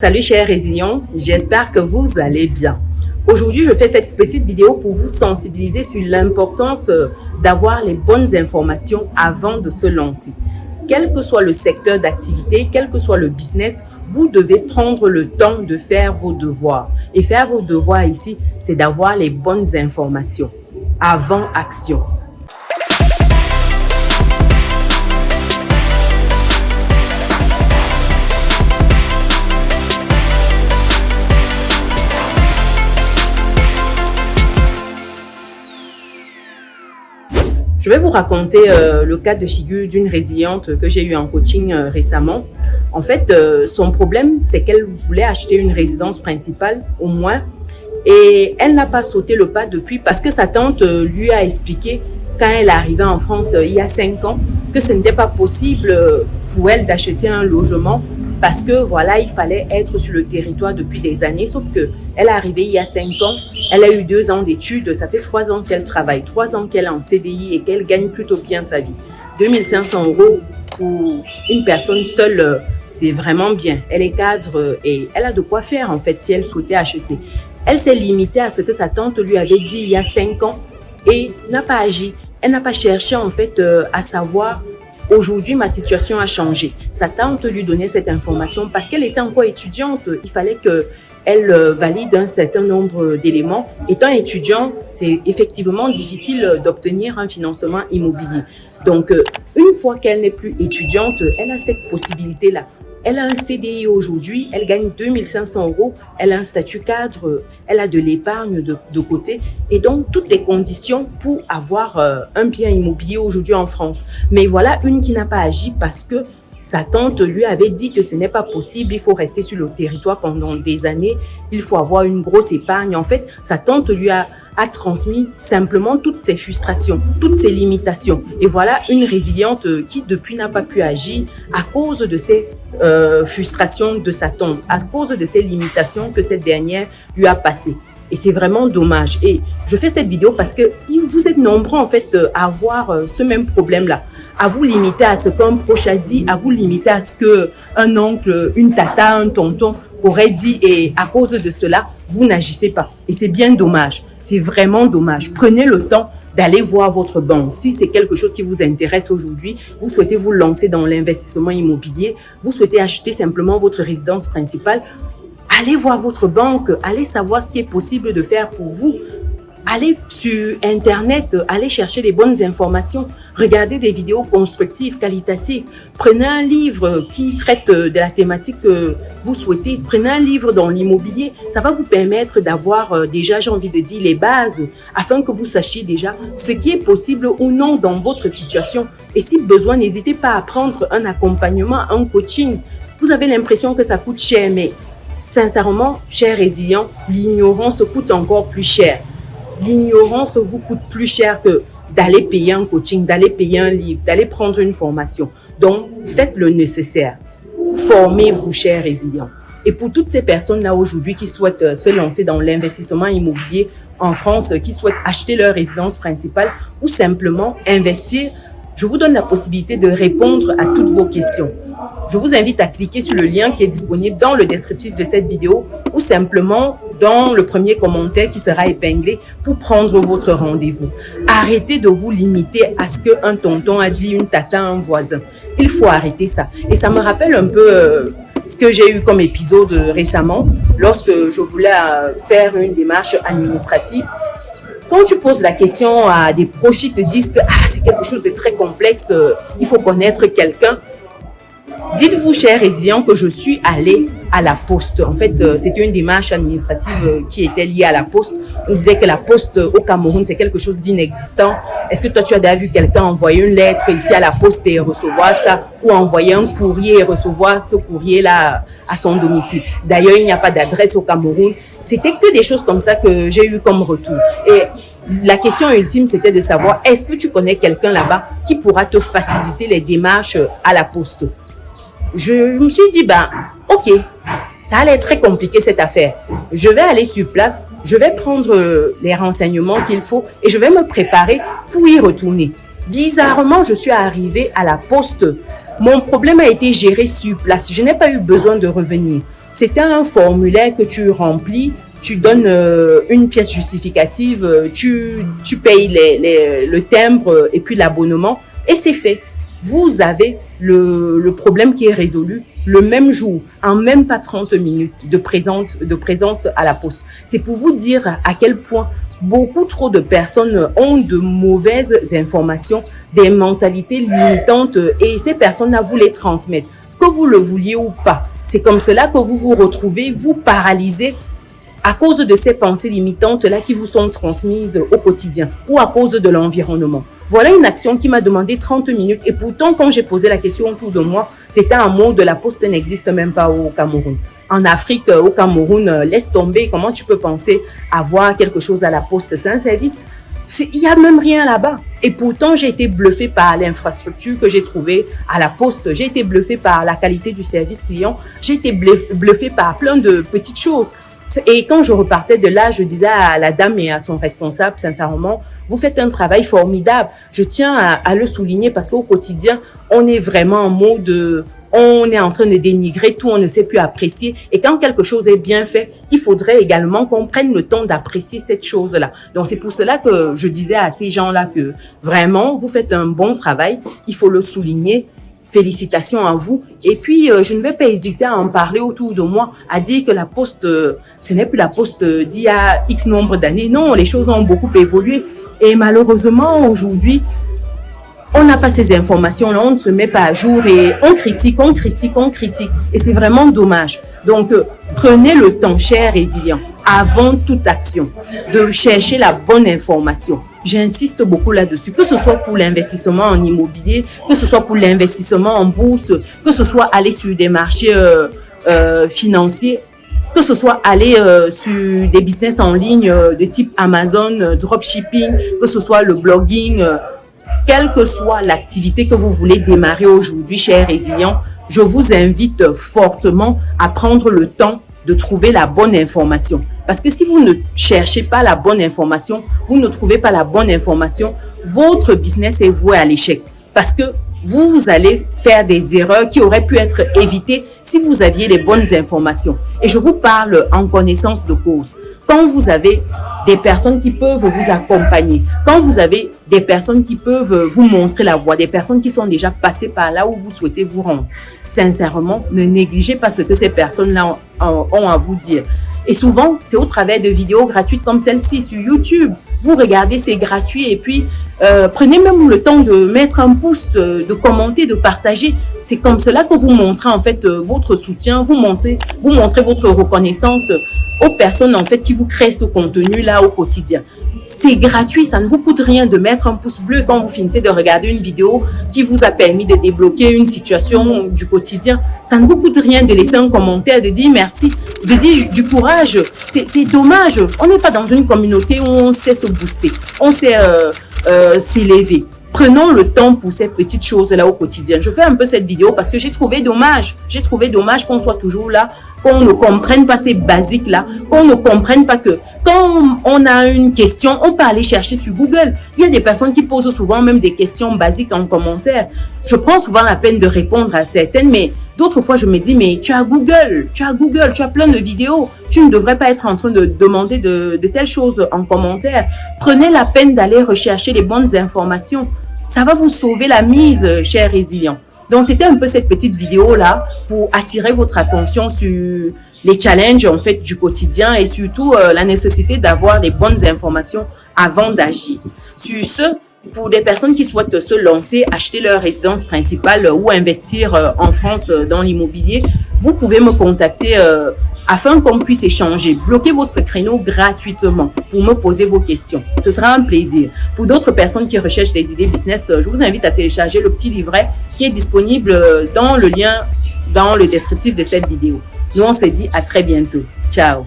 Salut chers résilients, j'espère que vous allez bien. Aujourd'hui, je fais cette petite vidéo pour vous sensibiliser sur l'importance d'avoir les bonnes informations avant de se lancer. Quel que soit le secteur d'activité, quel que soit le business, vous devez prendre le temps de faire vos devoirs. Et faire vos devoirs ici, c'est d'avoir les bonnes informations avant action. Je vais vous raconter le cas de figure d'une résiliente que j'ai eue en coaching récemment. En fait, son problème, c'est qu'elle voulait acheter une résidence principale au moins et elle n'a pas sauté le pas depuis parce que sa tante lui a expliqué quand elle est arrivée en France il y a 5 ans que ce n'était pas possible pour elle d'acheter un logement parce que voilà, il fallait être sur le territoire depuis des années. Sauf que elle est arrivée il y a 5 ans, elle a eu 2 ans d'études, ça fait 3 ans qu'elle travaille, 3 ans qu'elle est en CDI et qu'elle gagne plutôt bien sa vie. 2500 € pour une personne seule, c'est vraiment bien. Elle est cadre et elle a de quoi faire en fait si elle souhaitait acheter. Elle s'est limitée à ce que sa tante lui avait dit il y a 5 ans et n'a pas agi. Elle n'a pas cherché en fait à savoir. Aujourd'hui, ma situation a changé. Sa tante lui donnait cette information parce qu'elle était encore étudiante. Il fallait qu'elle valide un certain nombre d'éléments. Étant étudiant, c'est effectivement difficile d'obtenir un financement immobilier. Donc, une fois qu'elle n'est plus étudiante, elle a cette possibilité-là. Elle a un CDI aujourd'hui, elle gagne 2500 €, elle a un statut cadre, elle a de l'épargne de côté et donc toutes les conditions pour avoir un bien immobilier aujourd'hui en France. Mais voilà une qui n'a pas agi parce que sa tante lui avait dit que ce n'est pas possible, il faut rester sur le territoire pendant des années, il faut avoir une grosse épargne. En fait, sa tante lui a transmis simplement toutes ses frustrations, toutes ses limitations. Et voilà une résiliente qui depuis n'a pas pu agir à cause de ces frustrations de sa tante, à cause de ces limitations que cette dernière lui a passées. Et c'est vraiment dommage. Et je fais cette vidéo parce que vous êtes nombreux en fait à avoir ce même problème-là, à vous limiter à ce qu'un proche a dit, à vous limiter à ce qu'un oncle, une tata, un tonton aurait dit et à cause de cela, vous n'agissez pas. Et c'est bien dommage. C'est vraiment dommage. Prenez le temps d'aller voir votre banque. Si c'est quelque chose qui vous intéresse aujourd'hui, vous souhaitez vous lancer dans l'investissement immobilier, vous souhaitez acheter simplement votre résidence principale, allez voir votre banque, allez savoir ce qui est possible de faire pour vous. Allez sur Internet, allez chercher les bonnes informations, regardez des vidéos constructives, qualitatives. Prenez un livre qui traite de la thématique que vous souhaitez. Prenez un livre dans l'immobilier. Ça va vous permettre d'avoir déjà, j'ai envie de dire, les bases afin que vous sachiez déjà ce qui est possible ou non dans votre situation. Et si besoin, n'hésitez pas à prendre un accompagnement, un coaching. Vous avez l'impression que ça coûte cher, mais sincèrement, chers résilients, l'ignorance coûte encore plus cher. L'ignorance vous coûte plus cher que d'aller payer un coaching, d'aller payer un livre, d'aller prendre une formation. Donc, faites le nécessaire. Formez-vous, chers résilients. Et pour toutes ces personnes-là aujourd'hui qui souhaitent se lancer dans l'investissement immobilier en France, qui souhaitent acheter leur résidence principale ou simplement investir, je vous donne la possibilité de répondre à toutes vos questions. Je vous invite à cliquer sur le lien qui est disponible dans le descriptif de cette vidéo ou simplement dans le premier commentaire qui sera épinglé pour prendre votre rendez-vous. Arrêtez de vous limiter à ce qu'un tonton a dit, une tata, un voisin. Il faut arrêter ça. Et ça me rappelle un peu ce que j'ai eu comme épisode récemment lorsque je voulais faire une démarche administrative. Quand tu poses la question à des proches, ils te disent que c'est quelque chose de très complexe, il faut connaître quelqu'un. Dites-vous, chers résilients, que je suis allée à la poste. En fait, c'était une démarche administrative qui était liée à la poste. On disait que la poste au Cameroun, c'est quelque chose d'inexistant. Est-ce que toi, tu as déjà vu quelqu'un envoyer une lettre ici à la poste et recevoir ça, ou envoyer un courrier et recevoir ce courrier-là à son domicile? D'ailleurs, il n'y a pas d'adresse au Cameroun. C'était que des choses comme ça que j'ai eu comme retour. Et la question ultime, c'était de savoir, est-ce que tu connais quelqu'un là-bas qui pourra te faciliter les démarches à la poste? Je me suis dit, ok, ça allait être très compliqué cette affaire. Je vais aller sur place, je vais prendre les renseignements qu'il faut et je vais me préparer pour y retourner. Bizarrement, je suis arrivée à la poste. Mon problème a été géré sur place. Je n'ai pas eu besoin de revenir. C'était un formulaire que tu remplis, tu donnes une pièce justificative, tu payes le timbre et puis l'abonnement et c'est fait. Vous avez le problème qui est résolu le même jour, en même pas 30 minutes de présence à la poste. C'est pour vous dire à quel point beaucoup trop de personnes ont de mauvaises informations, des mentalités limitantes et ces personnes-là vous les transmettent, que vous le vouliez ou pas. C'est comme cela que vous vous retrouvez, vous paralysez à cause de ces pensées limitantes-là qui vous sont transmises au quotidien ou à cause de l'environnement. Voilà une action qui m'a demandé 30 minutes et pourtant quand j'ai posé la question autour de moi, c'était un mot de la poste n'existe même pas au Cameroun. En Afrique, au Cameroun, laisse tomber, comment tu peux penser avoir quelque chose à la poste? C'est un service. Il n'y a même rien là-bas. Et pourtant, j'ai été bluffée par l'infrastructure que j'ai trouvée à la poste. J'ai été bluffée par la qualité du service client. J'ai été bluffée par plein de petites choses. Et quand je repartais de là, je disais à la dame et à son responsable, sincèrement, vous faites un travail formidable. Je tiens à le souligner parce qu'au quotidien, on est vraiment en mode, on est en train de dénigrer tout, on ne sait plus apprécier. Et quand quelque chose est bien fait, il faudrait également qu'on prenne le temps d'apprécier cette chose-là. Donc c'est pour cela que je disais à ces gens-là que vraiment, vous faites un bon travail, il faut le souligner. Félicitations à vous. Et puis, je ne vais pas hésiter à en parler autour de moi, à dire que la poste, ce n'est plus la poste d'il y a X nombre d'années. Non, les choses ont beaucoup évolué. Et malheureusement, aujourd'hui, on n'a pas ces informations-là, on ne se met pas à jour et on critique. Et c'est vraiment dommage. Donc, prenez le temps, chers résilients, avant toute action, de chercher la bonne information. J'insiste beaucoup là-dessus, que ce soit pour l'investissement en immobilier, que ce soit pour l'investissement en bourse, que ce soit aller sur des marchés financiers, que ce soit aller sur des business en ligne de type Amazon, dropshipping, que ce soit le blogging, quelle que soit l'activité que vous voulez démarrer aujourd'hui, chers résilients, je vous invite fortement à prendre le temps de trouver la bonne information. Parce que si vous ne cherchez pas la bonne information, vous ne trouvez pas la bonne information, votre business est voué à l'échec. Parce que vous allez faire des erreurs qui auraient pu être évitées si vous aviez les bonnes informations. Et je vous parle en connaissance de cause. Quand vous avez des personnes qui peuvent vous accompagner, quand vous avez des personnes qui peuvent vous montrer la voie, des personnes qui sont déjà passées par là où vous souhaitez vous rendre, sincèrement, ne négligez pas ce que ces personnes-là ont à vous dire. Et souvent, c'est au travers de vidéos gratuites comme celle-ci sur YouTube. Vous regardez, c'est gratuit et puis prenez même le temps de mettre un pouce, de commenter, de partager. C'est comme cela que vous montrez en fait votre soutien, vous montrez votre reconnaissance aux personnes en fait qui vous créent ce contenu-là au quotidien. C'est gratuit, ça ne vous coûte rien de mettre un pouce bleu quand vous finissez de regarder une vidéo qui vous a permis de débloquer une situation du quotidien. Ça ne vous coûte rien de laisser un commentaire, de dire merci, de dire du courage. C'est dommage, on n'est pas dans une communauté où on sait se booster, on sait s'élever. Prenons le temps pour ces petites choses-là au quotidien. Je fais un peu cette vidéo parce que j'ai trouvé dommage qu'on soit toujours là, qu'on ne comprenne pas ces basiques-là, qu'on ne comprenne pas que quand on a une question, on peut aller chercher sur Google. Il y a des personnes qui posent souvent même des questions basiques en commentaire. Je prends souvent la peine de répondre à certaines, mais d'autres fois je me dis, mais tu as Google, tu as plein de vidéos. Tu ne devrais pas être en train de demander de telles choses en commentaire. Prenez la peine d'aller rechercher les bonnes informations. Ça va vous sauver la mise, chers résilients. Donc, c'était un peu cette petite vidéo-là pour attirer votre attention sur les challenges, en fait, du quotidien et surtout la nécessité d'avoir les bonnes informations avant d'agir. Sur ce, pour des personnes qui souhaitent se lancer, acheter leur résidence principale ou investir en France dans l'immobilier, vous pouvez me contacter afin qu'on puisse échanger. Bloquez votre créneau gratuitement pour me poser vos questions. Ce sera un plaisir. Pour d'autres personnes qui recherchent des idées business, je vous invite à télécharger le petit livret qui est disponible dans le lien dans le descriptif de cette vidéo. Nous, on se dit à très bientôt. Ciao.